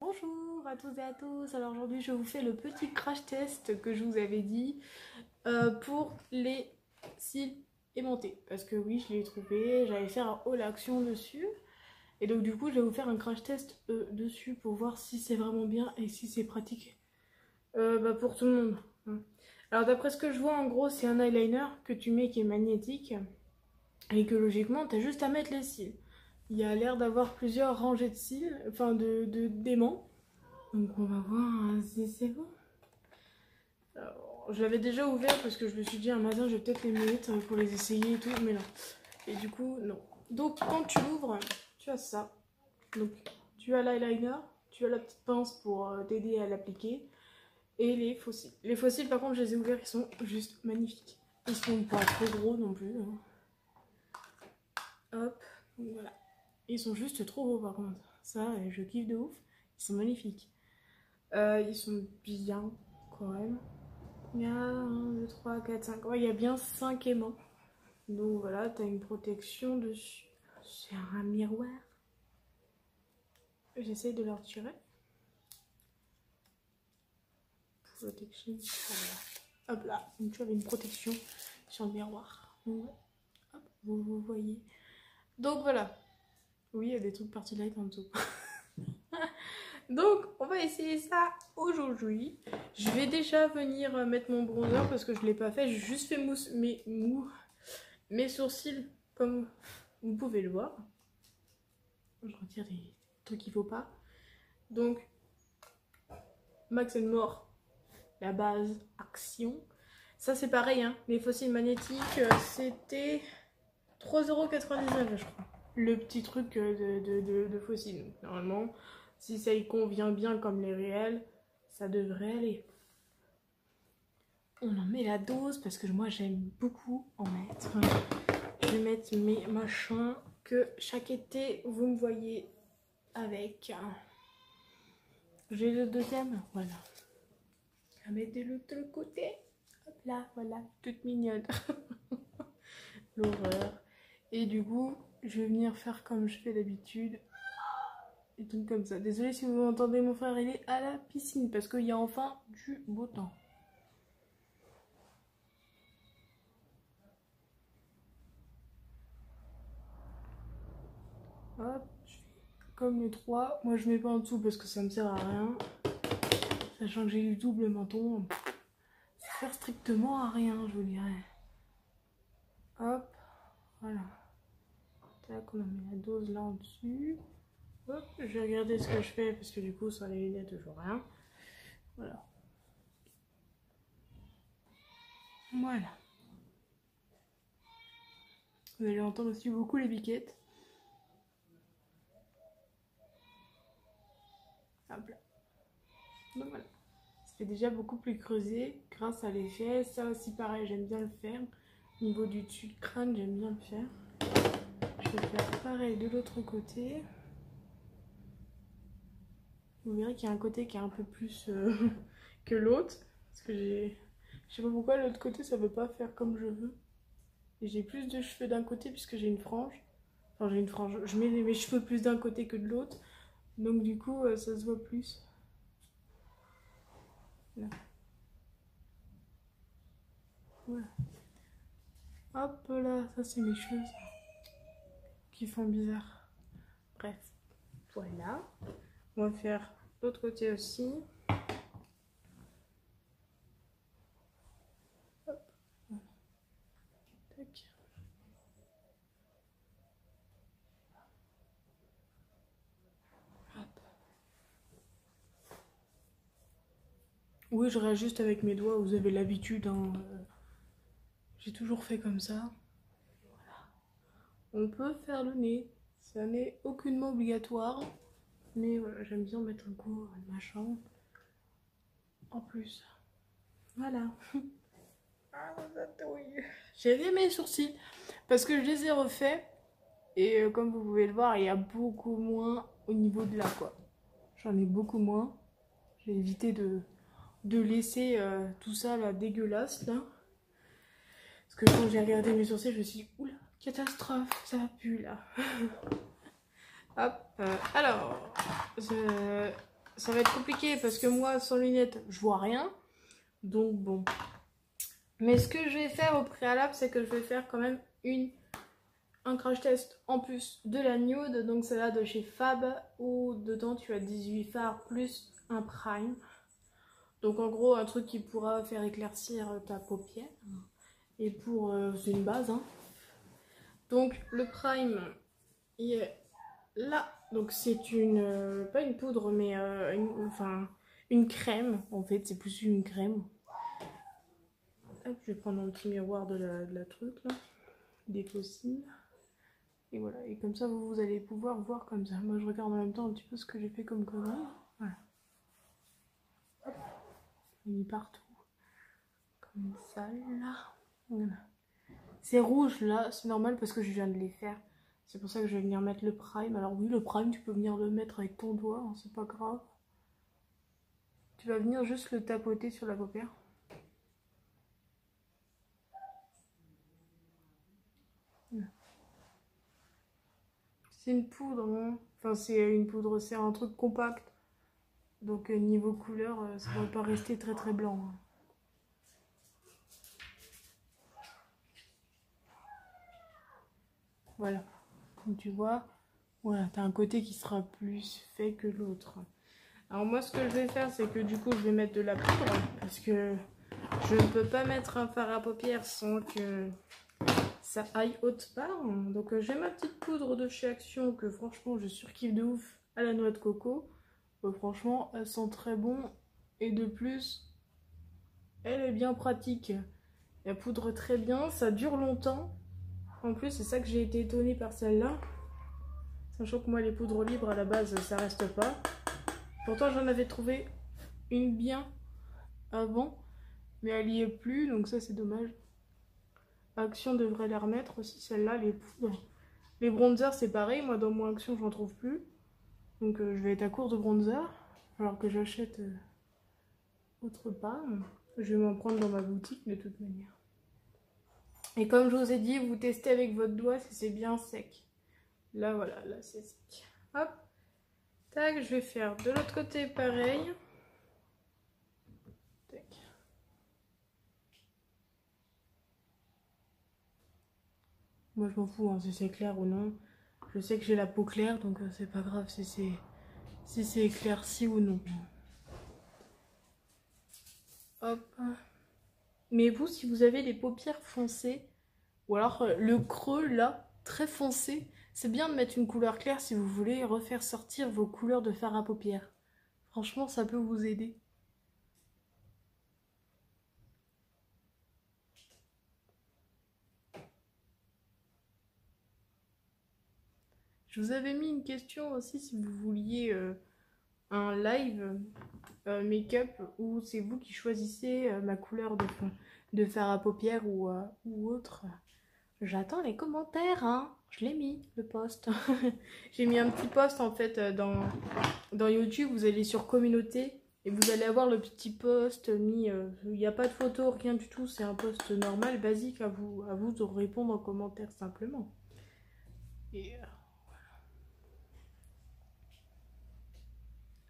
Bonjour à toutes et à tous, alors aujourd'hui je vous fais le petit crash test que je vous avais dit pour les cils aimantés. Parce que oui, je l'ai trouvé, j'allais faire un haul action dessus. Et donc du coup je vais vous faire un crash test dessus pour voir si c'est vraiment bien et si c'est pratique pour tout le monde. Alors d'après ce que je vois en gros c'est un eyeliner que tu mets qui est magnétique et que logiquement tu as juste à mettre les cils. Il y a l'air d'avoir plusieurs rangées de cils, enfin d'aimants. Donc on va voir si c'est bon. Alors, je l'avais déjà ouvert parce que je me suis dit un matin je vais peut-être les mettre pour les essayer et tout, mais non. Et du coup non. Donc quand tu l'ouvres, tu as ça. Donc tu as l'eyeliner, tu as la petite pince pour t'aider à l'appliquer. Et les fossiles. Les fossiles par contre je les ai ouverts, ils sont juste magnifiques. Ils sont pas trop gros non plus. Hop, donc voilà. Ils sont juste trop beaux par contre. Ça, je kiffe de ouf. Ils sont magnifiques. Ils sont bien quand même. Il y a 1, 2, 3, 4, 5. Ouais, il y a bien 5 aimants. Donc voilà, tu as une protection dessus. C'est un miroir. J'essaye de le retirer. Protection. Voilà. Hop là, donc tu avais une protection sur le miroir. Ouais. Hop, vous voyez. Donc voilà. Oui, il y a des trucs party light en dessous. Donc, on va essayer ça aujourd'hui. Je vais déjà venir mettre mon bronzer parce que je ne l'ai pas fait. J'ai juste fait mes sourcils comme vous pouvez le voir. Je retire les trucs qu'il ne faut pas. Donc, Max More, la base Action. Ça, c'est pareil, hein. Les fossiles magnétiques, c'était 3,99 € je crois. Le petit truc de fossiles. Normalement, si ça y convient bien comme les réels, ça devrait aller. On en met la dose parce que moi j'aime beaucoup en mettre. Je vais mettre mes machins que chaque été vous me voyez avec. J'ai le deuxième, voilà. On va mettre de l'autre côté. Hop là, voilà, toute mignonne. L'horreur. Et du coup, je vais venir faire comme je fais d'habitude. Et tout comme ça. Désolée si vous entendez mon frère, il est à la piscine parce qu'il y a enfin du beau temps. Hop, je fais comme les trois. Moi je mets pas en dessous parce que ça me sert à rien. Sachant que j'ai du double menton. Ça sert strictement à rien, je vous dirais. Hop, voilà. Tac, on met la dose là en dessus. Hop, je vais regarder ce que je fais parce que du coup sur les lunettes je vois rien. Voilà. Voilà. Vous allez entendre aussi beaucoup les biquettes. Hop là. Donc voilà. Ça fait déjà beaucoup plus creusé grâce à l'effet. Ça aussi pareil, j'aime bien le faire. Au niveau du dessus de crâne, j'aime bien le faire. Je vais faire pareil de l'autre côté. Vous verrez qu'il y a un côté qui est un peu plus que l'autre. Parce que je sais pas pourquoi l'autre côté ça veut pas faire comme je veux. Et j'ai plus de cheveux d'un côté puisque j'ai une frange. Enfin j'ai une frange. Je mets mes cheveux plus d'un côté que de l'autre. Donc du coup ça se voit plus. Là. Voilà. Hop là, ça c'est mes cheveux qui font bizarre. Bref, voilà. On va faire l'autre côté aussi. Hop. Voilà. Tac. Hop. Oui, je réajuste avec mes doigts, vous avez l'habitude. Hein. J'ai toujours fait comme ça. Voilà. On peut faire le nez. Ça n'est aucunement obligatoire. Mais voilà, j'aime bien mettre un coup de machin. En plus. Voilà. J'ai fait mes sourcils parce que je les ai refaits. Et comme vous pouvez le voir, il y a beaucoup moins au niveau de là, quoi. J'en ai beaucoup moins. J'ai évité de laisser tout ça là dégueulasse là. Parce que quand j'ai regardé mes sourcils, je me suis dit, oula, catastrophe, ça pue là. Hop, alors, ça va être compliqué parce que moi, sans lunettes, je vois rien. Donc bon. Mais ce que je vais faire au préalable, c'est que je vais faire quand même un crash test en plus de la nude. Donc c'est là de chez Fab où dedans tu as 18 fards plus un prime. Donc en gros un truc qui pourra faire éclaircir ta paupière. Et pour c'est une base. Hein. Donc le prime il est là. Donc c'est une pas une poudre mais une crème. En fait c'est plus une crème. Hop, je vais prendre un petit miroir de la truc là. Des fossiles. Et voilà, et comme ça vous allez pouvoir voir comme ça. Moi je regarde en même temps un petit peu ce que j'ai fait comme connerie. Voilà. Hop. Il est partout. Comme ça là. Voilà. C'est rouge là, c'est normal parce que je viens de les faire. C'est pour ça que je vais venir mettre le prime. Alors oui, le prime, tu peux venir le mettre avec ton doigt, hein, c'est pas grave. Tu vas venir juste le tapoter sur la paupière. C'est une poudre, hein. Enfin c'est une poudre, c'est un truc compact. Donc niveau couleur, ça va pas rester très très blanc. Hein. Voilà, comme tu vois, voilà, t'as un côté qui sera plus fait que l'autre. Alors moi ce que je vais faire, c'est que du coup je vais mettre de la poudre, parce que je ne peux pas mettre un fard à paupières sans que ça aille haute part. Donc j'ai ma petite poudre de chez Action, que franchement je surkiffe de ouf, à la noix de coco. Franchement, elle sent très bon, et de plus, elle est bien pratique. Elle poudre très bien, ça dure longtemps. En plus, c'est ça que j'ai été étonnée par celle-là. Sachant que moi, les poudres libres, à la base, ça reste pas. Pourtant, j'en avais trouvé une bien avant. Mais elle y est plus, donc ça, c'est dommage. Action devrait les remettre aussi, celle-là, les poudres. Les bronzers, c'est pareil. Moi, dans mon Action, j'en trouve plus. Donc, je vais être à court de bronzer. Alors que j'achète autre part. Je vais m'en prendre dans ma boutique, de toute manière. Et comme je vous ai dit, vous testez avec votre doigt si c'est bien sec. Là, voilà, là c'est sec. Hop. Tac, je vais faire de l'autre côté pareil. Tac. Moi, je m'en fous hein, si c'est clair ou non. Je sais que j'ai la peau claire, donc c'est pas grave si c'est éclairci ou non. Hop. Mais vous, si vous avez les paupières foncées, ou alors le creux là, très foncé, c'est bien de mettre une couleur claire si vous voulez refaire sortir vos couleurs de fard à paupières. Franchement, ça peut vous aider. Je vous avais mis une question aussi si vous vouliez un live make-up où c'est vous qui choisissez ma couleur de fard à paupières ou autre. J'attends les commentaires, hein. Je l'ai mis, le post. J'ai mis un petit post en fait dans YouTube. Vous allez sur communauté et vous allez avoir le petit post mis. Il n'y a pas de photo, rien du tout. C'est un post normal, basique à vous de répondre en commentaire simplement. Et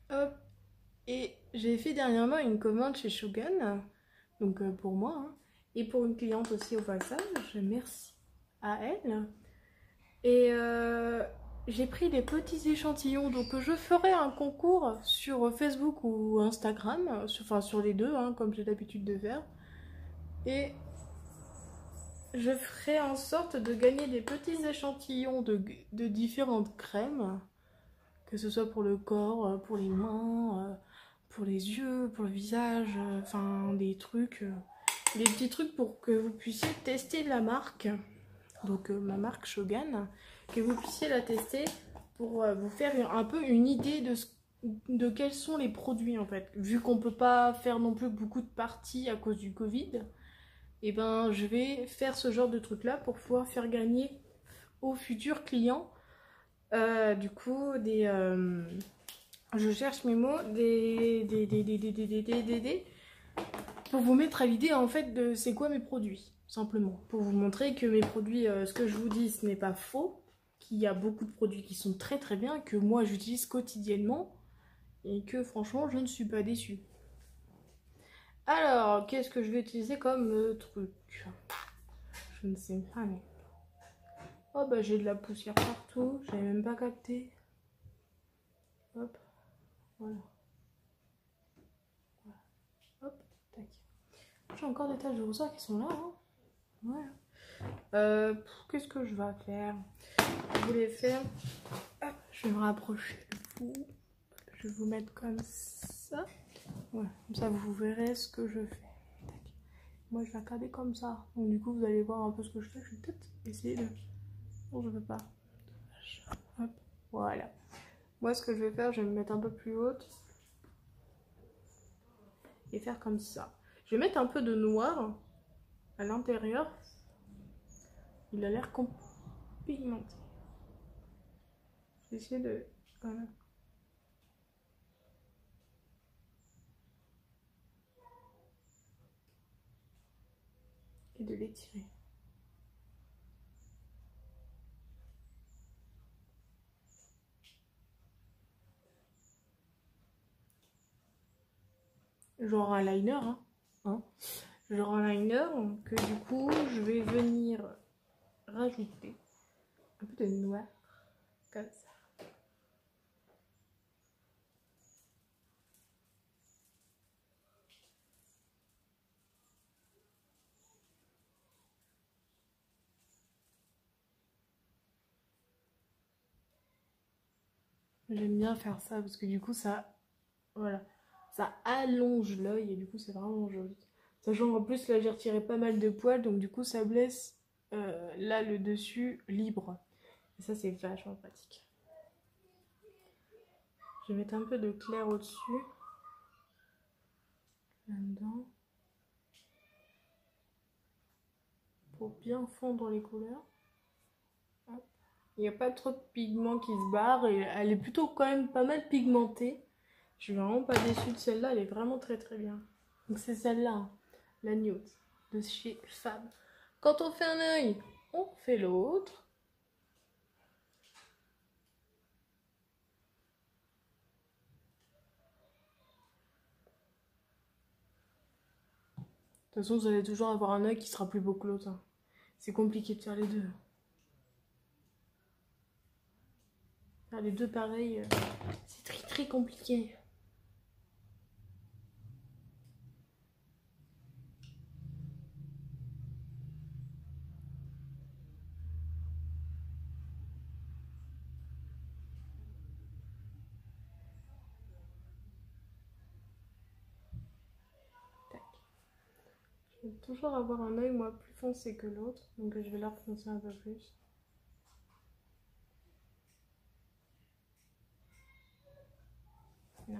hop. Et j'ai fait dernièrement une commande chez Shogun. Donc pour moi. Hein, et pour une cliente aussi au passage. Merci à elle. Et j'ai pris des petits échantillons, donc je ferai un concours sur Facebook ou Instagram, enfin sur les deux, hein, comme j'ai l'habitude de faire. Et je ferai en sorte de gagner des petits échantillons de différentes crèmes, que ce soit pour le corps, pour les mains, pour les yeux, pour le visage, enfin des trucs, des petits trucs pour que vous puissiez tester la marque. Donc ma marque Shogun, que vous puissiez la tester pour vous faire un peu une idée de quels sont les produits en fait. Vu qu'on peut pas faire non plus beaucoup de parties à cause du Covid, et ben je vais faire ce genre de truc là pour pouvoir faire gagner aux futurs clients du coup des je cherche mes mots pour vous mettre à l'idée en fait de c'est quoi mes produits. Simplement, pour vous montrer que mes produits, ce que je vous dis, ce n'est pas faux, qu'il y a beaucoup de produits qui sont très très bien, que moi j'utilise quotidiennement, et que franchement je ne suis pas déçue. Alors, qu'est-ce que je vais utiliser comme truc? Je ne sais pas, mais... Oh bah j'ai de la poussière partout, j'avais même pas capté. Hop, voilà. Hop, tac. J'ai encore des taches de rousseur qui sont là, hein. Voilà. Qu'est-ce que je vais faire? Je voulais faire... Hop, je vais me rapprocher de vous. Je vais vous mettre comme ça. Voilà, comme ça vous verrez ce que je fais. Tac. Moi je vais regarder comme ça. Donc du coup vous allez voir un peu ce que je fais. Je vais peut-être essayer de... Non, je peux pas. Hop, voilà. Moi ce que je vais faire, je vais me mettre un peu plus haute. Et faire comme ça. Je vais mettre un peu de noir à l'intérieur. Il a l'air pigmenté. Je vais essayer de... Voilà. Et de l'étirer. Genre un liner, hein. Genre un liner que du coup je vais venir rajouter un peu de noir comme ça. J'aime bien faire ça parce que du coup ça, voilà, ça allonge l'œil et du coup c'est vraiment joli. Sachant qu'en plus là j'ai retiré pas mal de poils donc du coup ça blesse là le dessus libre. Et ça c'est vachement pratique. Je vais mettre un peu de clair au-dessus. Là-dedans. Pour bien fondre les couleurs. Hop. Il n'y a pas trop de pigments qui se barrent et elle est plutôt quand même pas mal pigmentée. Je suis vraiment pas déçue de celle-là, elle est vraiment très très bien. Donc c'est celle-là, hein, la nude de chez Fab. Quand on fait un œil, on fait l'autre. De toute façon, vous allez toujours avoir un œil qui sera plus beau que l'autre, hein. C'est compliqué de faire les deux. Faire les deux pareils, c'est très très compliqué. Je vais toujours avoir un œil moi plus foncé que l'autre, donc je vais la refoncer un peu plus. Là.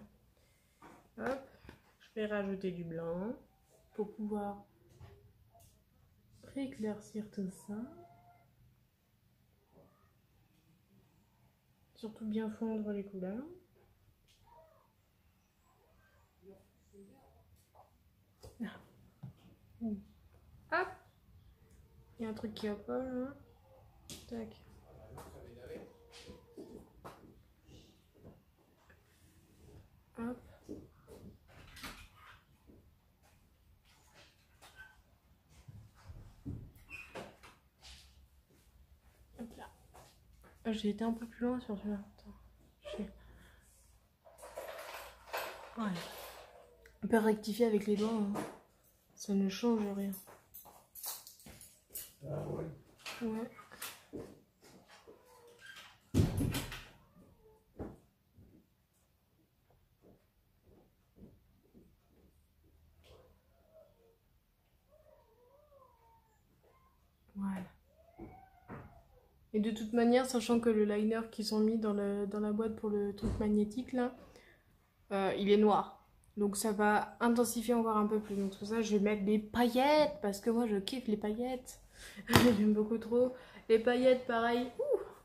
Hop, je vais rajouter du blanc pour pouvoir rééclaircir tout ça. Surtout bien fondre les couleurs. Là. Hop, il y a un truc qui va pas là. Tac. Hop. Hop là. J'ai été un peu plus loin sur celui-là. Ouais. On peut rectifier avec les doigts, hein. Ça ne change rien. Ah ouais. Ouais. Voilà. Et de toute manière, sachant que le liner qu'ils ont mis dans la boîte pour le truc magnétique là, il est noir. Donc ça va intensifier encore un peu plus. Donc pour ça, je vais mettre des paillettes parce que moi je kiffe les paillettes. J'aime beaucoup trop. Les paillettes, pareil,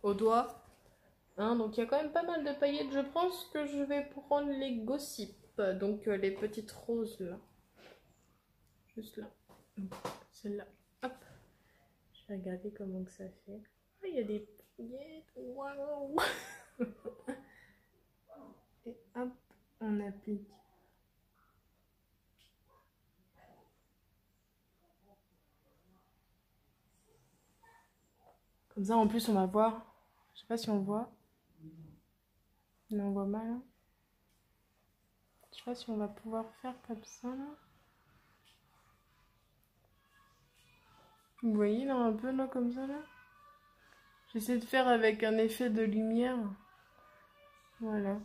au doigt. Hein, donc il y a quand même pas mal de paillettes. Je pense que je vais prendre les Gossip. Donc les petites roses là. Juste là. Celle-là. Hop. Je vais regarder comment que ça fait. Ah, il y a des paillettes. Waouh. Et hop. on applique. Comme ça, en plus, on va voir. Je sais pas si on voit. Mais on voit mal. Hein. Je sais pas si on va pouvoir faire comme ça, là. Vous voyez, là, un peu, là, comme ça, là. J'essaie de faire avec un effet de lumière. Voilà.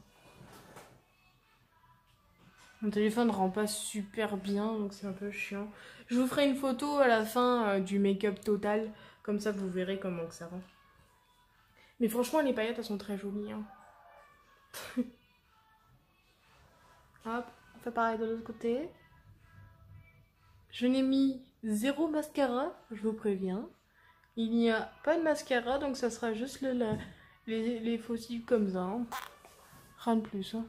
Mon téléphone ne rend pas super bien, donc c'est un peu chiant. Je vous ferai une photo à la fin du make-up total. Comme ça, vous verrez comment que ça rend. Mais franchement, les paillettes, elles sont très jolies. Hein. Hop, on fait pareil de l'autre côté. Je n'ai mis 0 mascara, je vous préviens. Il n'y a pas de mascara, donc ça sera juste les faux cils comme ça. Hein. Rien de plus. Hein.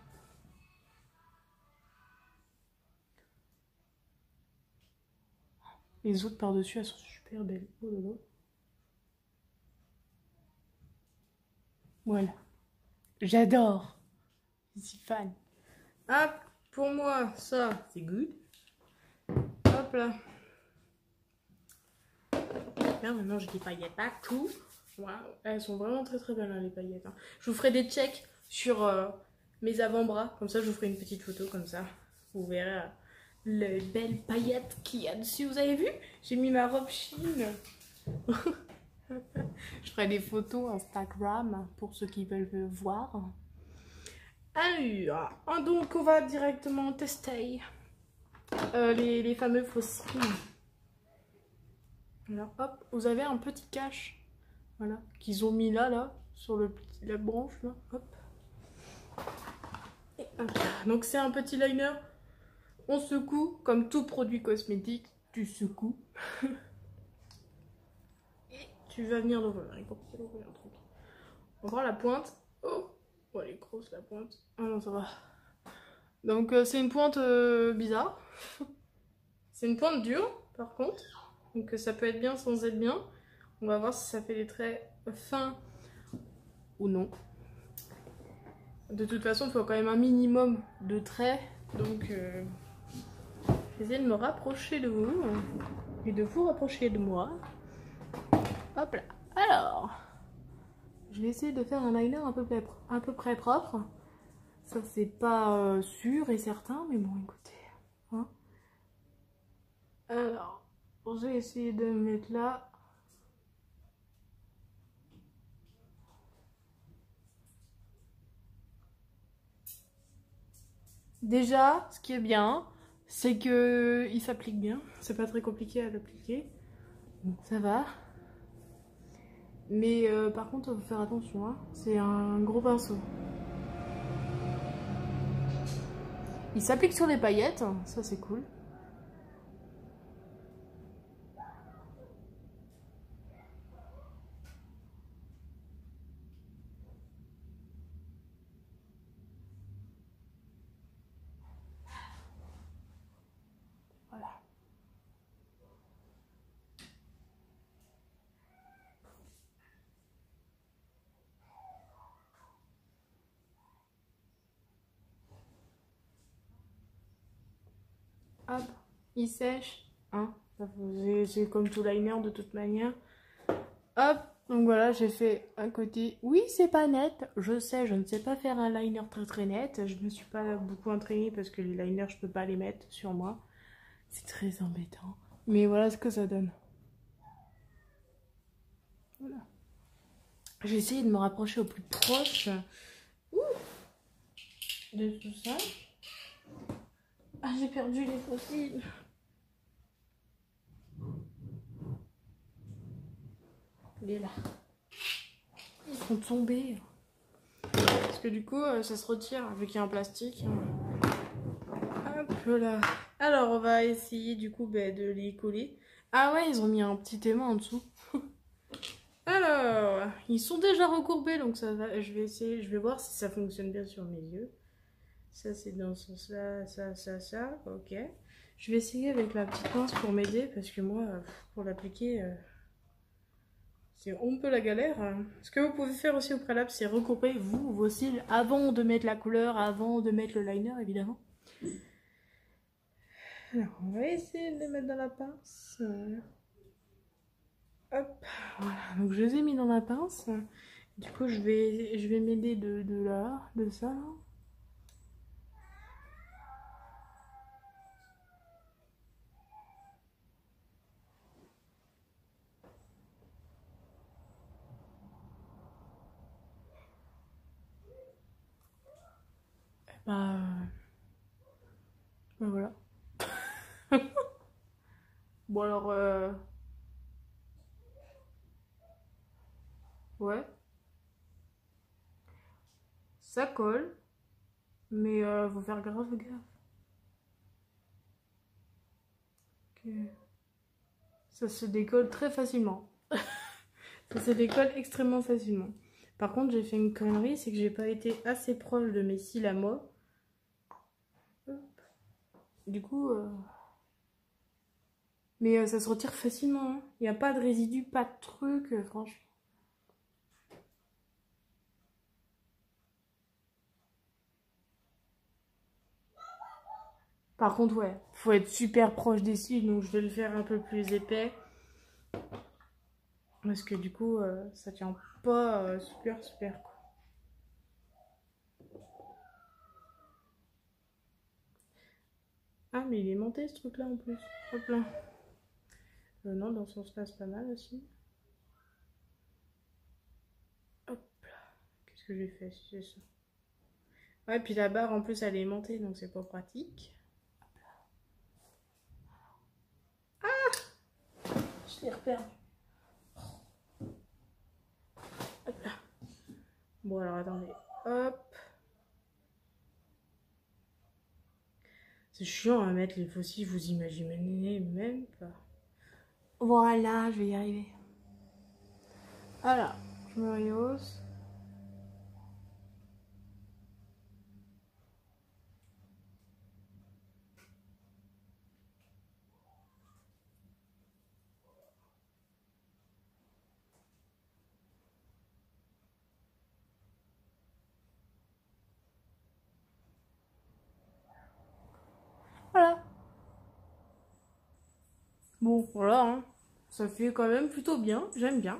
Les autres par-dessus, elles sont super belles. Oh là là. Voilà. J'adore. Je suis fan. Hop, pour moi, ça, c'est good. Hop là. Bien, maintenant, j'ai des paillettes partout. Wow. Elles sont vraiment très très belles, hein, les paillettes. Hein. Je vous ferai des checks sur mes avant-bras. Comme ça, je vous ferai une petite photo comme ça. Vous verrez les belles paillettes qu'il y a dessus. Vous avez vu? J'ai mis ma robe Chine. Je ferai des photos Instagram pour ceux qui veulent voir. Alors, donc on va directement tester les fameux fossiles. Alors hop, vous avez un petit cache, voilà, qu'ils ont mis là, sur la branche là, hop. Et hop. Donc c'est un petit liner. On secoue, comme tout produit cosmétique, tu secoues. Et tu vas venir l'ouvrir. On va voir la pointe. Oh, elle est grosse la pointe. Ah non, ça va. Donc c'est une pointe bizarre. C'est une pointe dure par contre. Donc ça peut être bien sans être bien. On va voir si ça fait des traits fins ou non. De toute façon, il faut quand même un minimum de traits. Donc je vais essayer de me rapprocher de vous. Et de vous rapprocher de moi. Hop là. Alors, je vais essayer de faire un liner à peu près propre. Ça, c'est pas sûr et certain, mais bon, écoutez. Hein. Alors, je vais essayer de me mettre là. Déjà, ce qui est bien, c'est que il s'applique bien. C'est pas très compliqué à l'appliquer. Donc ça va. Mais par contre, il faut faire attention. Hein. C'est un gros pinceau. Il s'applique sur les paillettes. Ça, c'est cool. Voilà. Hop, il sèche. Hein. C'est comme tout liner de toute manière. Hop, donc voilà, j'ai fait un côté. Oui, c'est pas net. Je sais, je ne sais pas faire un liner très très net. Je me suis pas beaucoup entraînée parce que les liners, je peux pas les mettre sur moi. C'est très embêtant. Mais voilà ce que ça donne. Voilà. J'ai essayé de me rapprocher au plus proche de tout ça. Ah, j'ai perdu les fossiles. Il est là. Ils sont tombés. Parce que du coup, ça se retire vu qu'il y a un plastique. Hop là. Alors, on va essayer du coup de les coller. Ah ouais, ils ont mis un petit aimant en dessous. Alors, ils sont déjà recourbés, donc ça va. Je vais essayer, je vais voir si ça fonctionne bien sur mes yeux. Ça, c'est dans ce sens-là, ça. Ok. Je vais essayer avec la petite pince pour m'aider parce que moi, pour l'appliquer, c'est un peu la galère. Ce que vous pouvez faire aussi au préalable, c'est recouper vous, vos cils, avant de mettre la couleur, avant de mettre le liner, évidemment. Alors, on va essayer de les mettre dans la pince. Hop, voilà. Donc, je les ai mis dans la pince. Du coup, je vais m'aider de là, de ça. Bah, voilà. Bon alors, ouais, ça colle, mais faut faire grave gaffe. Que ça se décolle très facilement. Ça se décolle extrêmement facilement. Par contre, j'ai fait une connerie, c'est que j'ai pas été assez proche de mes cils à moi. Hop. Du coup, mais ça se retire facilement. Il n'y a pas de résidus, pas de trucs, franchement. Par contre, ouais, faut être super proche des cils, donc je vais le faire un peu plus épais. Parce que du coup, ça tient pas super quoi. Ah, mais il est monté ce truc là en plus. Hop là. Non, dans ce sens-là, c'est pas mal aussi. Hop là. Qu'est-ce que j'ai fait si c'est ça? Ouais, puis la barre en plus elle est montée donc c'est pas pratique. Ah, je l'ai reperdu. Hop là. Bon, alors attendez. Hop. C'est chiant à mettre les fossiles, vous imaginez même pas. Voilà, je vais y arriver. Voilà, je me rehausse. Voilà. Bon, voilà, hein. Ça fait quand même plutôt bien, j'aime bien.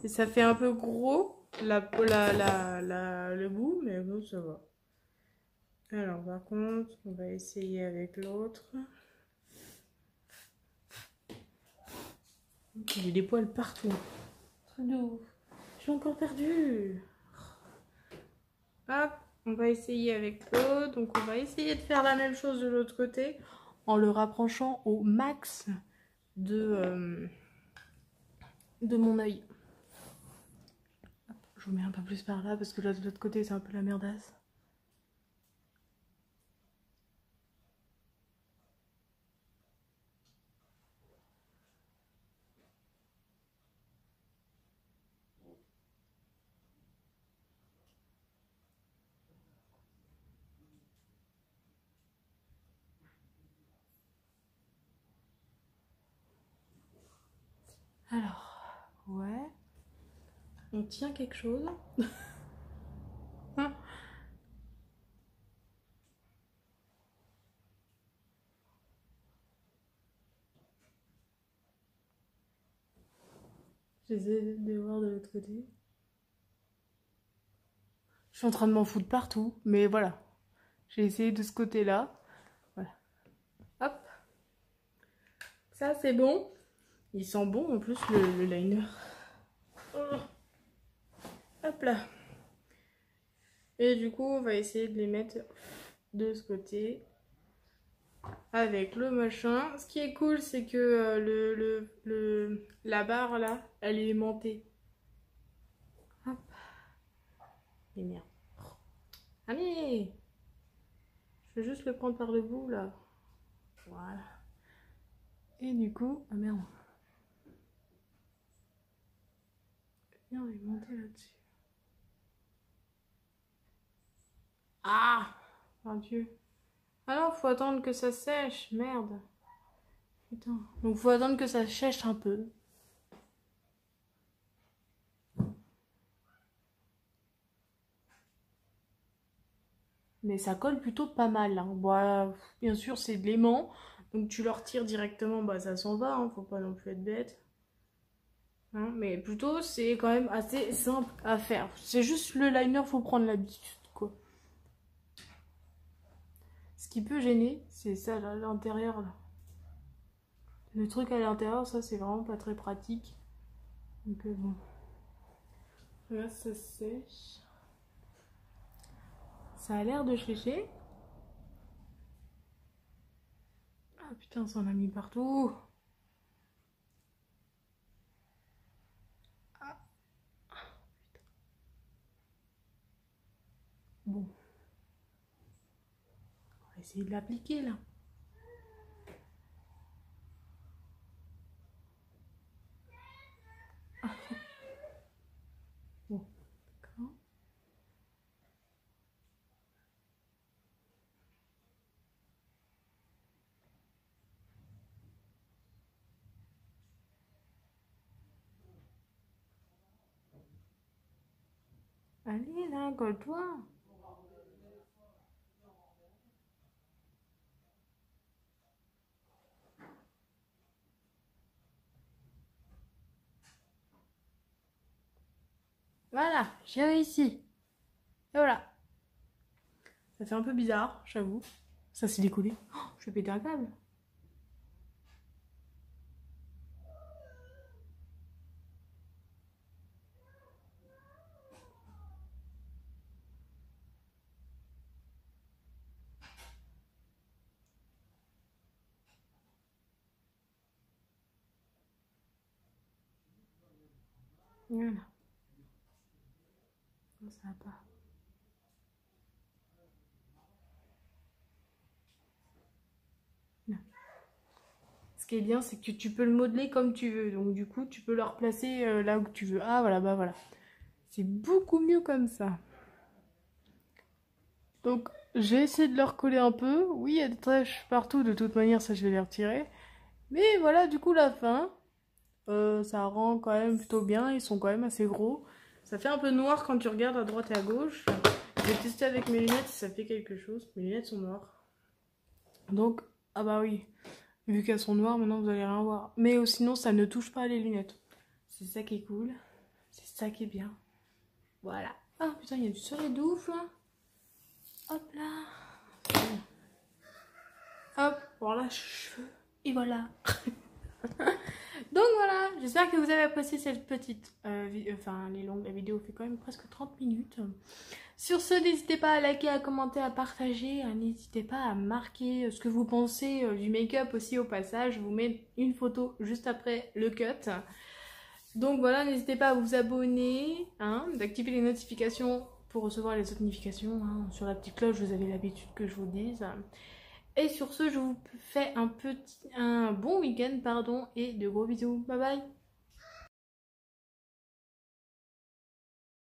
Et ça fait un peu gros le bout, mais bon, ça va. Alors, par contre, on va essayer avec l'autre. J'ai des poils partout. Truc de ouf. Je l'ai encore perdu. Hop, on va essayer avec l'autre. Donc, on va essayer de faire la même chose de l'autre côté en le rapprochant au max de mon œil. Je vous mets un peu plus par là parce que là de l'autre côté c'est un peu la merdasse. Alors, ouais. On tient quelque chose. J'essaie de voir de l'autre côté. Je suis en train de m'en foutre partout, mais voilà. J'ai essayé de ce côté-là. Voilà. Hop. Ça, c'est bon. Il sent bon en plus le liner. Oh. Hop là. Et du coup, on va essayer de les mettre de ce côté. Avec le machin. Ce qui est cool, c'est que la barre là, elle est aimantée. Hop. Et merde. Allez! Je vais juste le prendre par le bout là. Voilà. Et du coup, ah merde. Viens, on va monter là-dessus. Ah! Mon Dieu. Alors, faut attendre que ça sèche. Merde. Putain. Donc, faut attendre que ça sèche un peu. mais ça colle plutôt pas mal. Hein. Bah, bien sûr, c'est de l'aimant, donc tu le retires directement, bah ça s'en va, hein, faut pas non plus être bête. Hein, mais plutôt, c'est quand même assez simple à faire. C'est juste le liner, faut prendre l'habitude, quoi. Ce qui peut gêner, c'est ça, là, l'intérieur, là. Le truc à l'intérieur, ça, c'est vraiment pas très pratique. Donc, bon. Là, ça sèche. Ça a l'air de sécher. Ah putain, ça en a mis partout. Ah. Bon. On va essayer de l'appliquer, là. Bon, d'accord. Allez, là, colle-toi. Voilà, j'ai réussi. Et voilà. Ça fait un peu bizarre, j'avoue. Ça s'est décollé. Oh, je vais péter un câble. Voilà. Non, ça va pas. Non. Ce qui est bien, c'est que tu peux le modeler comme tu veux. Donc du coup, tu peux le replacer là où tu veux. Ah voilà, bah voilà. C'est beaucoup mieux comme ça. Donc j'ai essayé de le recoller un peu. Oui, il y a des taches partout. De toute manière, ça je vais les retirer. Mais voilà, du coup, la fin. Ça rend quand même plutôt bien. Ils sont quand même assez gros. Ça fait un peu noir quand tu regardes à droite et à gauche. Je vais tester avec mes lunettes si ça fait quelque chose. Mes lunettes sont noires. Donc, ah bah oui. Vu qu'elles sont noires, maintenant vous allez rien voir. Mais sinon, ça ne touche pas les lunettes. C'est ça qui est cool. C'est ça qui est bien. Voilà. Ah putain, il y a du soleil de ouf là. Hop là. Hop, voilà, cheveux. Et voilà. Donc voilà, j'espère que vous avez apprécié cette petite... enfin, la vidéo fait quand même presque 30 minutes. Sur ce, n'hésitez pas à liker, à commenter, à partager. N'hésitez pas à marquer ce que vous pensez du make-up aussi au passage. Je vous mets une photo juste après le cut. Donc voilà, n'hésitez pas à vous abonner, hein, d'activer les notifications pour recevoir les autres notifications. Hein. Sur la petite cloche, vous avez l'habitude que je vous dise. Et sur ce, je vous fais un bon week-end, pardon, et de gros bisous. Bye bye.